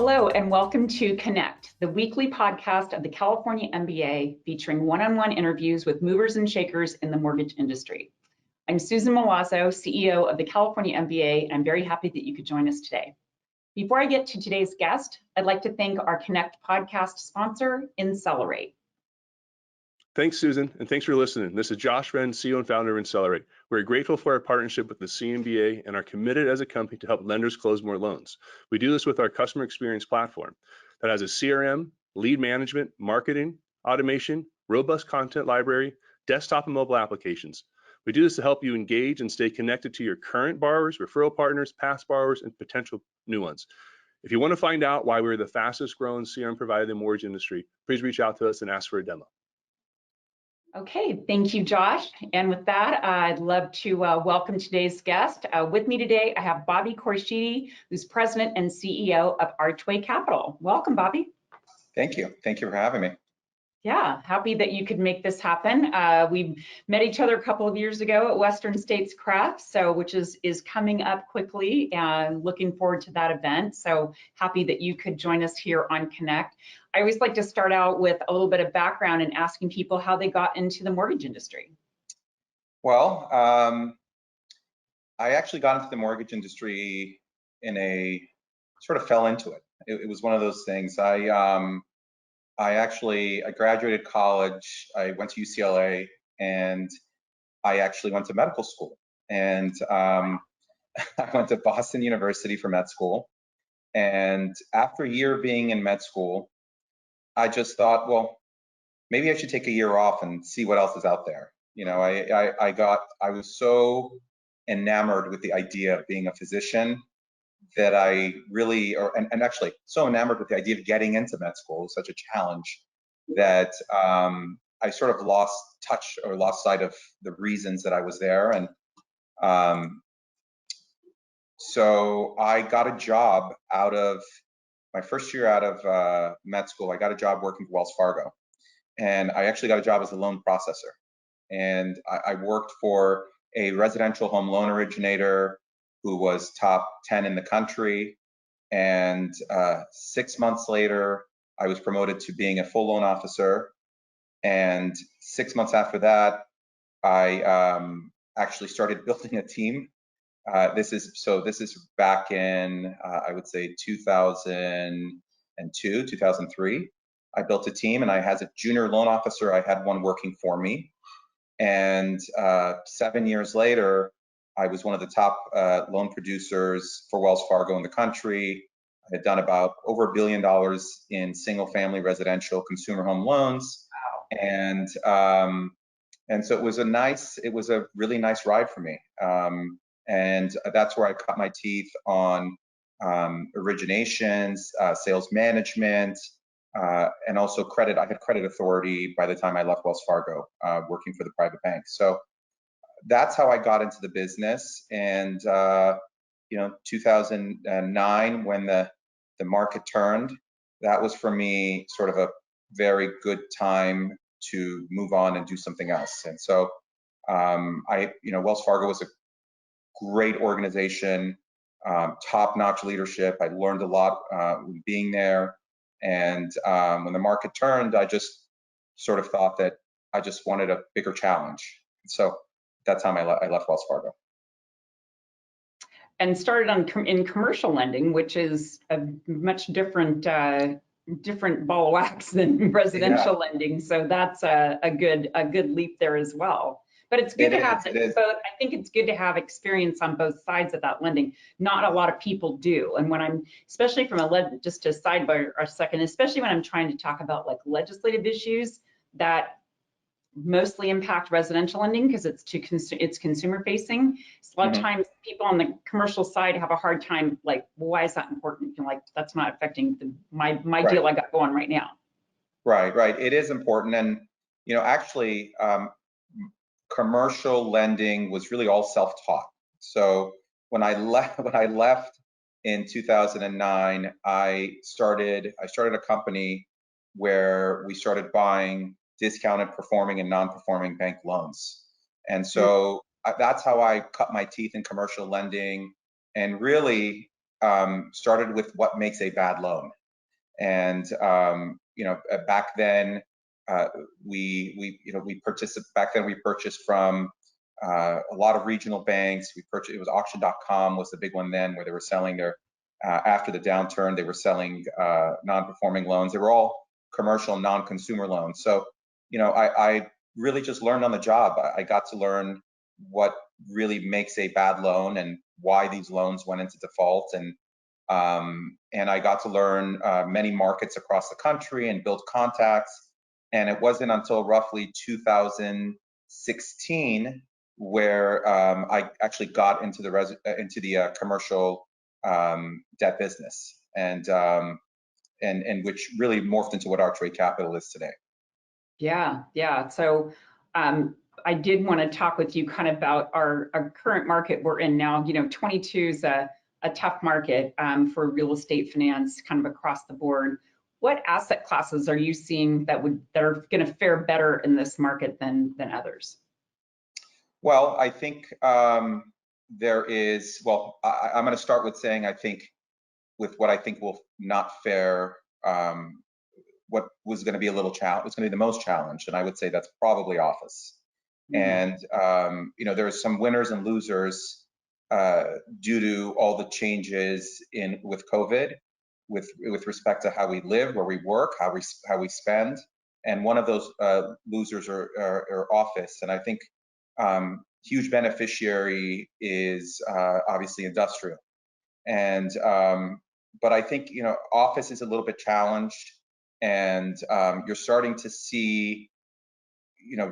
Hello and welcome to Connect, the weekly podcast of the California MBA featuring one-on-one interviews with movers and shakers in the mortgage industry. I'm Susan Milazzo, CEO of the California MBA, and I'm very happy that you could join us today. Before I get to today's guest, I'd like to thank our Connect podcast sponsor, Incelerate. Thanks, Susan, and thanks for listening. This is Josh Wren, CEO and founder of Incelerate. We're grateful for our partnership with the CMBA and are committed as a company to help lenders close more loans. We do this with our customer experience platform that has a CRM, lead management, marketing, automation, robust content library, desktop and mobile applications. We do this to help you engage and stay connected to your current borrowers, referral partners, past borrowers, and potential new ones. If you want to find out why we're the fastest growing CRM provider in the mortgage industry, please reach out to us and ask for a demo. Okay, thank you, Josh. And with that, I'd love to welcome today's guest. With me today, I have Bobby Khorshidi, who's president and CEO of Archway Capital. Welcome, Bobby. Thank you. Thank you for having me. Yeah, happy that you could make this happen. We met each other a couple of years ago at Western States CREF, which is coming up quickly, and looking forward to that event. So happy that you could join us here on Connect. I always like to start out with a little bit of background and asking people how they got into the mortgage industry. Well, I actually got into the mortgage industry sort of fell into it. It was one of those things. I graduated college, I went to UCLA, and I actually went to medical school. And I went to Boston University for med school. And after a year being in med school, I just thought, well, maybe I should take a year off and see what else is out there. You know, I was so enamored with the idea of being a physician that I really, and actually so enamored with the idea of getting into med school. It was such a challenge that I sort of lost touch or lost sight of the reasons that I was there. And so I got a job out of my first year out of med school. I got a job working for Wells Fargo, and I actually got a job as a loan processor. And I worked for a residential home loan originator who was top 10 in the country. And 6 months later, I was promoted to being a full loan officer. And 6 months after that, I actually started building a team. This is back in, I would say 2002, 2003. I built a team, and as a junior loan officer, I had one working for me. And 7 years later, I was one of the top loan producers for Wells Fargo in the country. I had done about over $1 billion in single-family residential consumer home loans. Wow. And so it was a really nice ride for me. And that's where I cut my teeth on originations, sales management, and also credit. I had credit authority by the time I left Wells Fargo, working for the private bank. So that's how I got into the business. And 2009, when the market turned, that was for me sort of a very good time to move on and do something else. And so Wells Fargo was a great organization, top-notch leadership. I learned a lot being there. And when the market turned, I just sort of thought that I just wanted a bigger challenge. So that's how I left Wells Fargo. And started in commercial lending, which is a much different ball of wax than residential lending. So that's a good leap there as well. But it's good to have both. I think it's good to have experience on both sides of that lending. Not a lot of people do. And when especially just to sidebar a second, especially when I'm trying to talk about like legislative issues that mostly impact residential lending because it's consumer facing. So a lot of times people on the commercial side have a hard time, like, well, why is that important? You're like, that's not affecting my deal I got going right now. Right. It is important. And, actually, commercial lending was really all self-taught. So when I left in 2009, I started a company where we started buying discounted performing and non-performing bank loans. And so that's how I cut my teeth in commercial lending. And really, started with what makes a bad loan. And back then we purchased from a lot of regional banks. It was auction.com was the big one then, where they were selling their after the downturn, they were selling non-performing loans. They were all commercial non-consumer loans. So I really just learned on the job. I got to learn what really makes a bad loan and why these loans went into default, and I got to learn many markets across the country and build contacts. And it wasn't until roughly 2016 where I actually got into the commercial debt business, and which really morphed into what Archway Capital is today. Yeah. So I did want to talk with you kind of about our current market we're in now. 22 is a tough market for real estate finance kind of across the board. What asset classes are you seeing that are going to fare better in this market than others? Well, I think there is, I'm going to start with saying, I think with what I think will not fare, what was going to be a little challenge, it's going to be the most challenged, and I would say that's probably office. And there's some winners and losers due to all the changes with COVID, with respect to how we live, where we work, how we spend, and one of those losers are office. And I think huge beneficiary is obviously industrial, and but I think office is a little bit challenged, and you're starting to see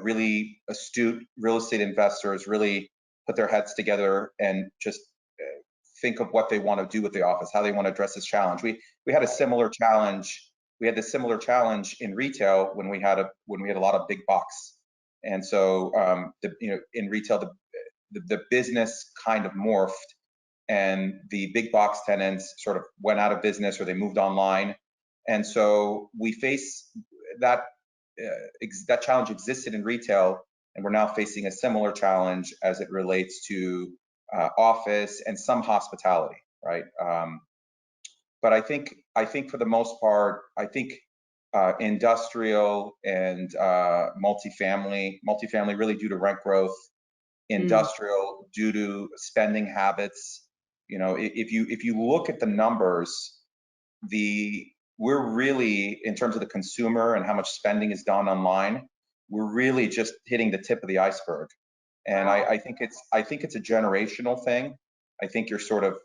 really astute real estate investors really put their heads together and just think of what they want to do with the office, how they want to address this challenge. We had a similar challenge. We had the similar challenge in retail when we had a lot of big box, and so in retail the business kind of morphed, and the big box tenants sort of went out of business or they moved online, and so we face that. That challenge existed in retail, and we're now facing a similar challenge as it relates to office and some hospitality, right? But I think for the most part, I think industrial and multifamily really due to rent growth, industrial due to spending habits. If you look at the numbers, we're really, in terms of the consumer and how much spending is done online, we're really just hitting the tip of the iceberg. And I think it's a generational thing. I think you're sort of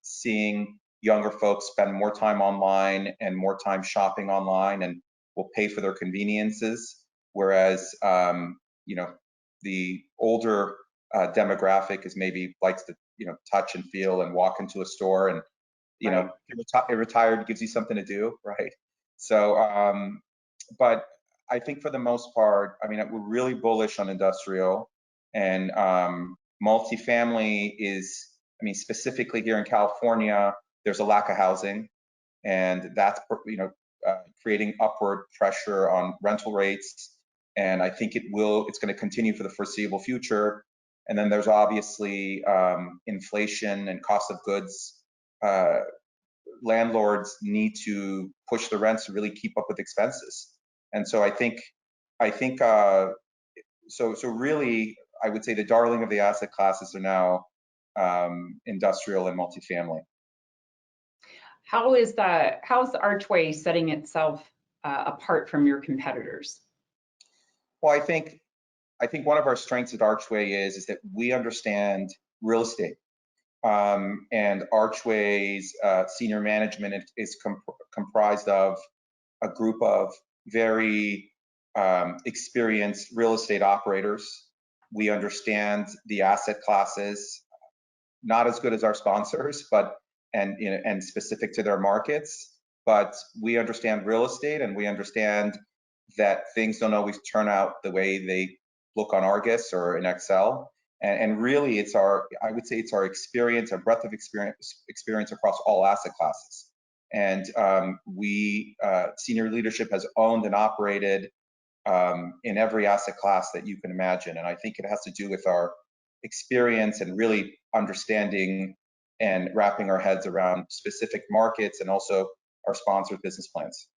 seeing younger folks spend more time online and more time shopping online, and will pay for their conveniences, whereas the older demographic is maybe likes to touch and feel and walk into a store, and you're retired, gives you something to do, right? So but I think for the most part, we're really bullish on industrial, and multifamily is, specifically here in California, there's a lack of housing, and that's creating upward pressure on rental rates, and I think it's going to continue for the foreseeable future. And then there's obviously inflation and cost of goods. Landlords need to push the rents to really keep up with expenses, and so I think so really I would say the darling of the asset classes are now industrial and multifamily. How's Archway setting itself apart from your competitors? Well, I think one of our strengths at Archway is that we understand real estate. And Archway's senior management is comprised of a group of very experienced real estate operators. We understand the asset classes, not as good as our sponsors, but and specific to their markets. But we understand real estate, and we understand that things don't always turn out the way they look on Argus or in Excel. And really, I would say it's our experience, our breadth of experience across all asset classes. And senior leadership has owned and operated in every asset class that you can imagine. And I think it has to do with our experience and really understanding and wrapping our heads around specific markets and also our sponsored business plans.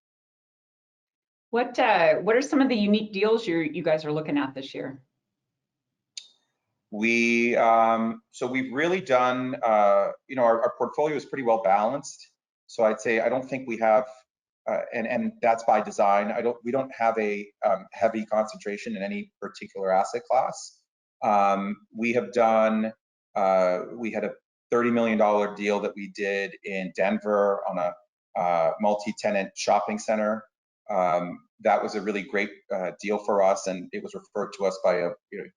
What are some of the unique deals you guys are looking at this year? So we've really done, our portfolio is pretty well balanced. So I'd say I don't think we have, and that's by design. We don't have a heavy concentration in any particular asset class. We have done, we had a $30 million deal that we did in Denver on a multi-tenant shopping center. That was a really great deal for us, and it was referred to us by a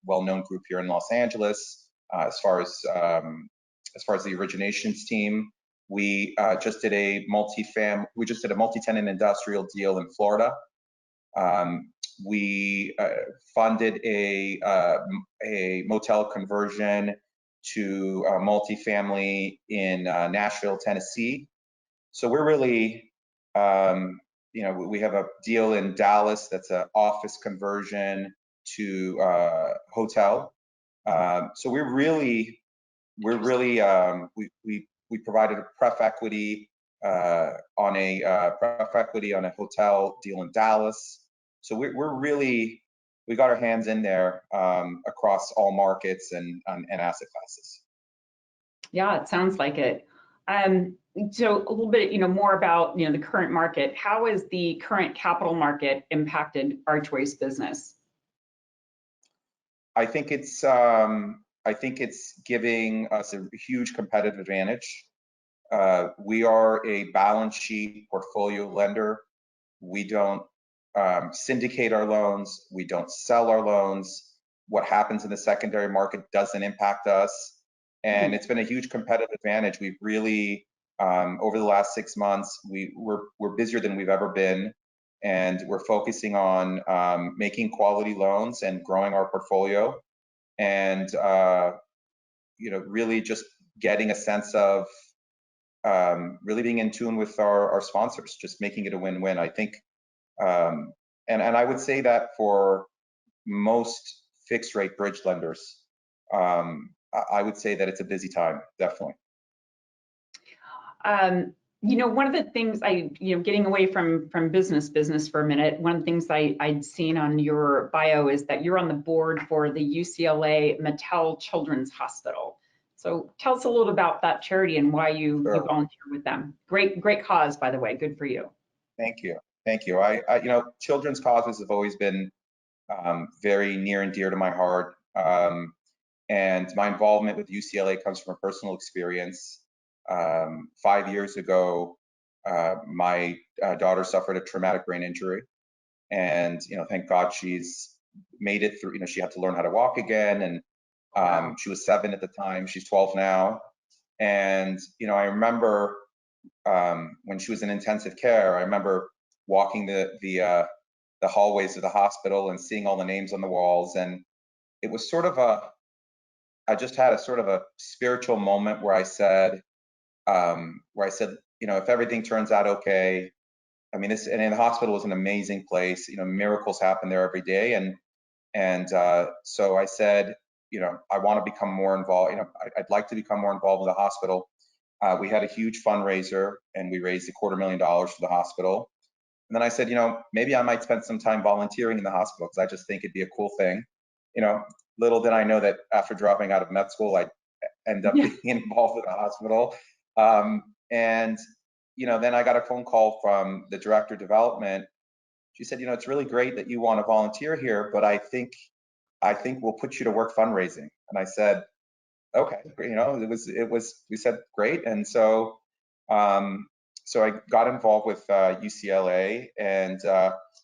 well-known group here in Los Angeles. As far as the originations team, we just did a multi-tenant industrial deal in Florida. We funded a motel conversion to multifamily in Nashville, Tennessee. So we're really, we have a deal in Dallas that's an office conversion to hotel. So we provided a pref equity on a hotel deal in Dallas. So we got our hands in there across all markets and asset classes. Yeah, it sounds like it. So a little bit, more about, the current market. How has the current capital market impacted Archway's business? I think it's giving us a huge competitive advantage. We are a balance sheet portfolio lender. We don't syndicate our loans. We don't sell our loans. What happens in the secondary market doesn't impact us. And it's been a huge competitive advantage. We've really, over the last 6 months, we're busier than we've ever been, and we're focusing on making quality loans and growing our portfolio, and really just getting a sense of really being in tune with our sponsors, just making it a win-win. I think, and I would say that for most fixed-rate bridge lenders, I would say that it's a busy time, definitely. One of the things getting away from business for a minute, one of the things I'd seen on your bio is that you're on the board for the UCLA Mattel Children's Hospital. So tell us a little about that charity and why you volunteer with them. Great cause, by the way. Good for you. Thank you. Children's causes have always been very near and dear to my heart. And my involvement with UCLA comes from a personal experience. 5 years ago, my daughter suffered a traumatic brain injury, and thank God she's made it through. She had to learn how to walk again, and she was 7 at the time. She's 12 now, and I remember when she was in intensive care. I remember walking the hallways of the hospital and seeing all the names on the walls, and it was sort of I just had a sort of a spiritual moment where I said, if everything turns out okay, and the hospital is an amazing place. Miracles happen there every day, and so I said, I want to become more involved. I'd like to become more involved with the hospital. We had a huge fundraiser, and we raised $250,000 for the hospital. And then I said, maybe I might spend some time volunteering in the hospital, because I just think it'd be a cool thing. Little did I know that after dropping out of med school, I'd end up being involved with the hospital. And then I got a phone call from the director of development. She said, it's really great that you want to volunteer here, but I think we'll put you to work fundraising. And I said, okay, we said great. And so I got involved with UCLA, and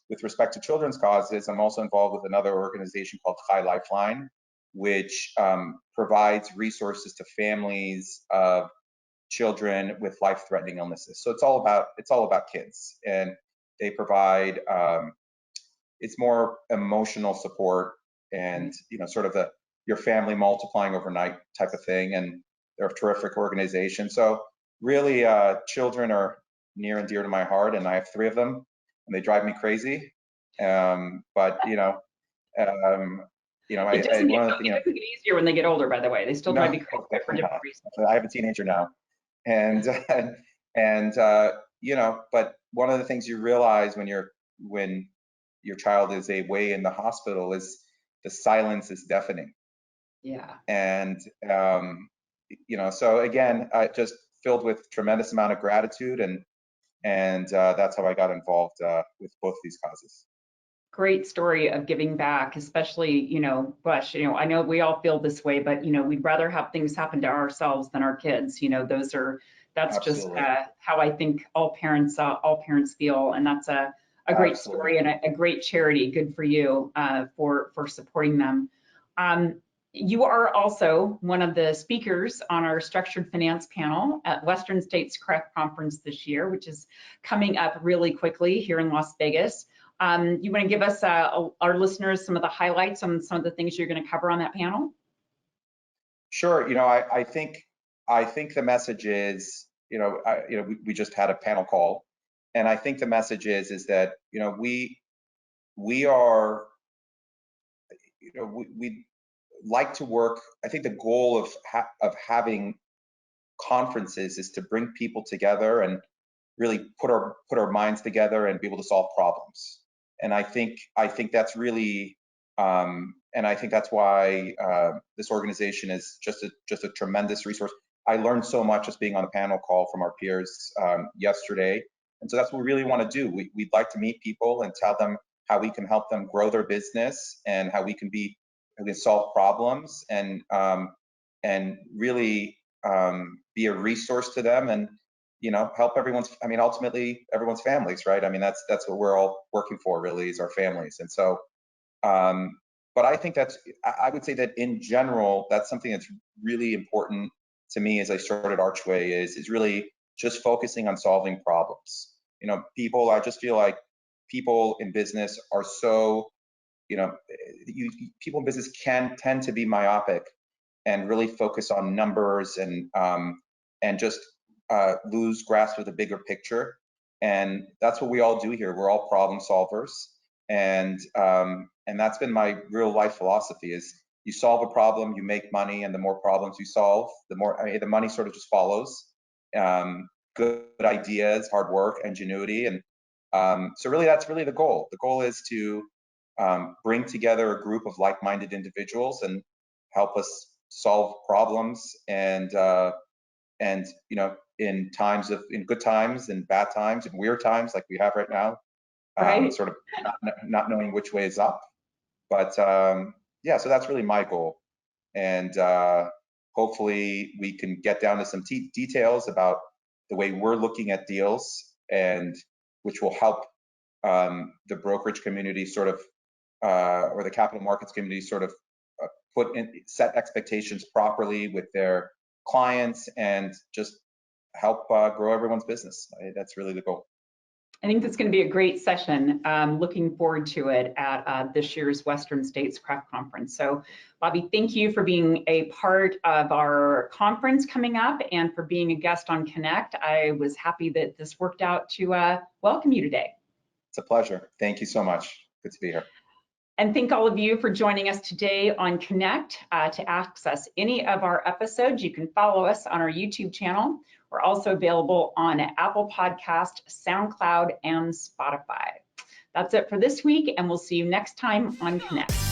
with respect to children's causes, I'm also involved with another organization called High Lifeline, which provides resources to families of children with life-threatening illnesses. So it's all about kids, and they provide it's more emotional support and sort of your family multiplying overnight type of thing, and they're a terrific organization. So really, children are near and dear to my heart, and I have 3 of them, and they drive me crazy. But It doesn't get easier when they get older, by the way. They still drive you crazy for different reasons. I have a teenager now, and but one of the things you realize when your child is away in the hospital is the silence is deafening. Yeah. And so again, just filled with tremendous amount of gratitude, and that's how I got involved with both of these causes. Great story of giving back, especially, Bush, I know we all feel this way, but, we'd rather have things happen to ourselves than our kids. That's Absolutely. Just how I think all parents feel. And that's a great Absolutely. story and a great charity. Good for you for supporting them. You are also one of the speakers on our structured finance panel at Western States CREF Conference this year, which is coming up really quickly here in Las Vegas. You want to give us, our listeners, some of the highlights on some of the things you're going to cover on that panel? Sure. I think the message is, we just had a panel call, and I think the message is that, we are, we like to work. I think the goal of having conferences is to bring people together and really put our minds together and be able to solve problems. And I think that's really, and I think that's why this organization is just a tremendous resource. I learned so much just being on a panel call from our peers yesterday, and so that's what we really want to do. We'd like to meet people and tell them how we can help them grow their business and how we can solve problems and really be a resource to them and help ultimately everyone's families, right? That's what we're all working for, really, is our families. And so but I think I would say that in general, that's something that's really important to me as I started Archway is really just focusing on solving problems. I just feel like people in business are so, people in business can tend to be myopic and really focus on numbers and just lose grasp of the bigger picture. And that's what we all do here. We're all problem solvers. And that's been my real life philosophy is you solve a problem, you make money, and the more problems you solve, the more the money sort of just follows. Good ideas, hard work, ingenuity. And so really that's really the goal. The goal is to bring together a group of like-minded individuals and help us solve problems and in good times and bad times and weird times like we have right now, right. Sort of not knowing which way is up. But yeah, so that's really my goal. And hopefully we can get down to some details about the way we're looking at deals, and which will help the brokerage community sort of, or the capital markets community sort of set expectations properly with their clients and just help grow everyone's business. That's really the goal. I think that's going to be a great session. Looking forward to it at this year's Western States CREF Conference. So, Bobby, thank you for being a part of our conference coming up and for being a guest on Connect. I was happy that this worked out to welcome you today. It's a pleasure. Thank you so much. Good to be here. And thank all of you for joining us today on Connect. To access any of our episodes, you can follow us on our YouTube channel. We're also available on Apple Podcast, SoundCloud, and Spotify. That's it for this week, and we'll see you next time on Connect.